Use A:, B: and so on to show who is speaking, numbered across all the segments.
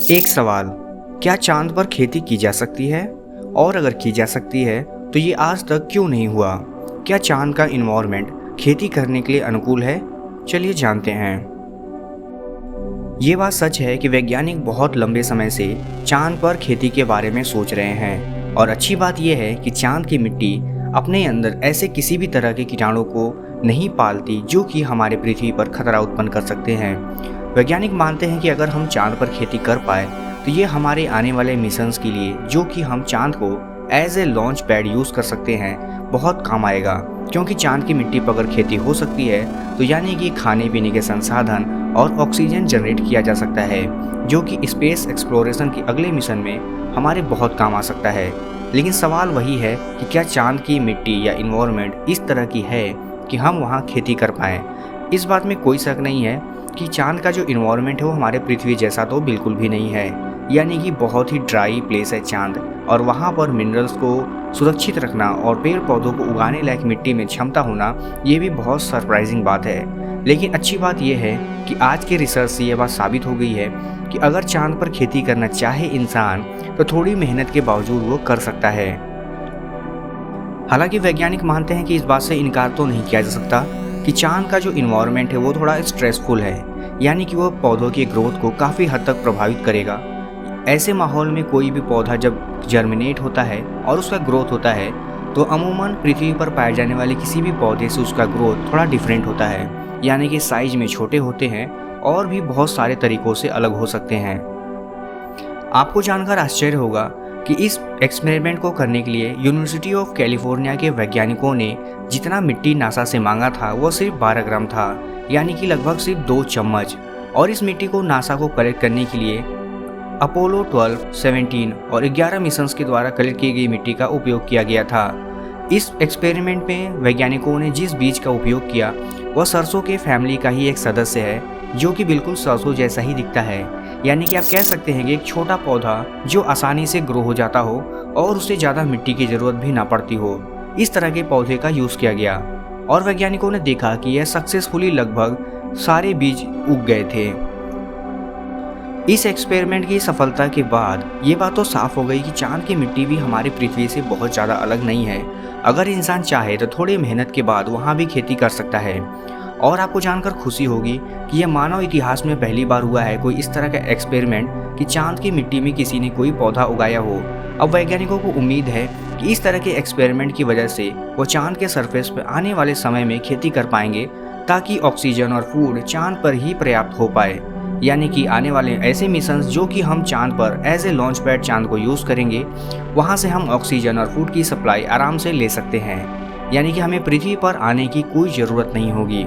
A: एक सवाल, क्या चांद पर खेती की जा सकती है? और अगर की जा सकती है तो ये आज तक क्यों नहीं हुआ? क्या चांद का इन्वायरमेंट खेती करने के लिए अनुकूल है? चलिए जानते हैं। ये बात सच है कि वैज्ञानिक बहुत लंबे समय से चांद पर खेती के बारे में सोच रहे हैं और अच्छी बात यह है कि चांद की मिट्टी अपने अंदर ऐसे किसी भी तरह के कीटाणु को नहीं पालती जो कि हमारे पृथ्वी पर खतरा उत्पन्न कर सकते हैं। वैज्ञानिक मानते हैं कि अगर हम चांद पर खेती कर पाए तो ये हमारे आने वाले मिशंस के लिए, जो कि हम चांद को as a launch pad use कर सकते हैं, बहुत काम आएगा। क्योंकि चांद की मिट्टी पर अगर खेती हो सकती है तो यानी कि खाने पीने के संसाधन और ऑक्सीजन जनरेट किया जा सकता है, जो कि स्पेस एक्सप्लोरेशन के अगले मिशन में हमारे बहुत काम आ सकता है। लेकिन सवाल वही है कि क्या चांद की मिट्टी या इन्वायरमेंट इस तरह की है कि हम वहाँ खेती कर पाएँ। इस बात में कोई शक नहीं है कि चांद का जो इन्वायरमेंट है वो हमारे पृथ्वी जैसा तो बिल्कुल भी नहीं है, यानी कि बहुत ही ड्राई प्लेस है चांद, और वहाँ पर मिनरल्स को सुरक्षित रखना और पेड़ पौधों को उगाने लायक मिट्टी में क्षमता होना, ये भी बहुत सरप्राइजिंग बात है। लेकिन अच्छी बात यह है कि आज के रिसर्च से ये बात साबित हो गई है कि अगर चांद पर खेती करना चाहे इंसान तो थोड़ी मेहनत के बावजूद वो कर सकता है। हालांकि वैज्ञानिक मानते हैं कि इस बात से इनकार तो नहीं किया जा सकता कि चांद का जो इन्वायरमेंट है वो थोड़ा स्ट्रेसफुल है, यानी कि वो पौधों की ग्रोथ को काफ़ी हद तक प्रभावित करेगा। ऐसे माहौल में कोई भी पौधा जब जर्मिनेट होता है और उसका ग्रोथ होता है तो अमूमन पृथ्वी पर पाए जाने वाले किसी भी पौधे से उसका ग्रोथ थोड़ा डिफरेंट होता है, यानी कि साइज में छोटे होते हैं और भी बहुत सारे तरीक़ों से अलग हो सकते हैं। आपको जानकर आश्चर्य होगा कि इस एक्सपेरिमेंट को करने के लिए यूनिवर्सिटी ऑफ कैलिफोर्निया के वैज्ञानिकों ने जितना मिट्टी नासा से मांगा था वो सिर्फ 12 ग्राम था, यानी कि लगभग सिर्फ 2 चम्मच। और इस मिट्टी को नासा को कलेक्ट करने के लिए अपोलो 12, 17 और 11 मिशंस के द्वारा कलेक्ट की गई मिट्टी का उपयोग किया गया था। इस एक्सपेरिमेंट में वैज्ञानिकों ने जिस बीज का उपयोग किया वह सरसों के फैमिली का ही एक सदस्य है, जो कि बिल्कुल सरसों जैसा ही दिखता है, यानी कि आप कह सकते हैं कि एक छोटा पौधा जो आसानी से ग्रो हो जाता हो और उससे ज़्यादा मिट्टी की ज़रूरत भी ना पड़ती हो। इस तरह के पौधे का यूज़ किया गया और वैज्ञानिकों ने देखा कि यह सक्सेसफुली लगभग सारे बीज उग गए थे। इस एक्सपेरिमेंट की सफलता के बाद ये बात तो साफ हो गई कि चांद की मिट्टी भी हमारी पृथ्वी से बहुत ज़्यादा अलग नहीं है। अगर इंसान चाहे तो थोड़ी मेहनत के बाद वहाँ भी खेती कर सकता है। और आपको जानकर खुशी होगी कि यह मानव इतिहास में पहली बार हुआ है कोई इस तरह का एक्सपेरिमेंट कि चांद की मिट्टी में किसी ने कोई पौधा उगाया हो। अब वैज्ञानिकों को उम्मीद है कि इस तरह के एक्सपेरिमेंट की वजह से वो चांद के सरफेस पर आने वाले समय में खेती कर पाएंगे, ताकि ऑक्सीजन और फूड चांद पर ही पर्याप्त हो पाए। यानी कि आने वाले ऐसे मिशंस जो कि हम चांद पर एज ए लॉन्च पैड चांद को यूज़ करेंगे, वहाँ से हम ऑक्सीजन और फूड की सप्लाई आराम से ले सकते हैं, यानी कि हमें पृथ्वी पर आने की कोई ज़रूरत नहीं होगी।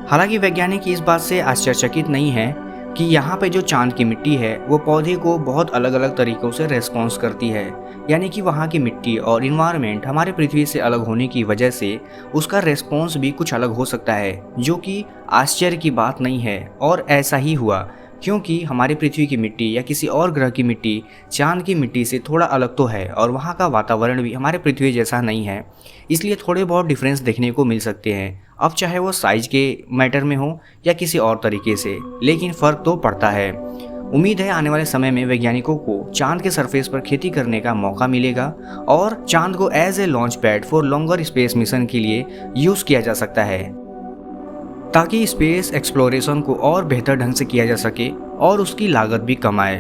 A: हालांकि वैज्ञानिक इस बात से आश्चर्यचकित नहीं है कि यहाँ पे जो चांद की मिट्टी है वो पौधे को बहुत अलग अलग तरीक़ों से रेस्पॉन्स करती है, यानी कि वहाँ की मिट्टी और इन्वायरमेंट हमारे पृथ्वी से अलग होने की वजह से उसका रेस्पॉन्स भी कुछ अलग हो सकता है, जो कि आश्चर्य की बात नहीं है। और ऐसा ही हुआ क्योंकि हमारी पृथ्वी की मिट्टी या किसी और ग्रह की मिट्टी चांद की मिट्टी से थोड़ा अलग तो है और वहाँ का वातावरण भी हमारे पृथ्वी जैसा नहीं है, इसलिए थोड़े बहुत डिफरेंस देखने को मिल सकते हैं। अब चाहे वो साइज के मैटर में हो या किसी और तरीके से, लेकिन फ़र्क तो पड़ता है। उम्मीद है आने वाले समय में वैज्ञानिकों को चांद के सरफेस पर खेती करने का मौका मिलेगा और चांद को as a launch pad for longer space mission के लिए यूज़ किया जा सकता है, ताकि स्पेस एक्सप्लोरेशन को और बेहतर ढंग से किया जा सके और उसकी लागत भी कम आए।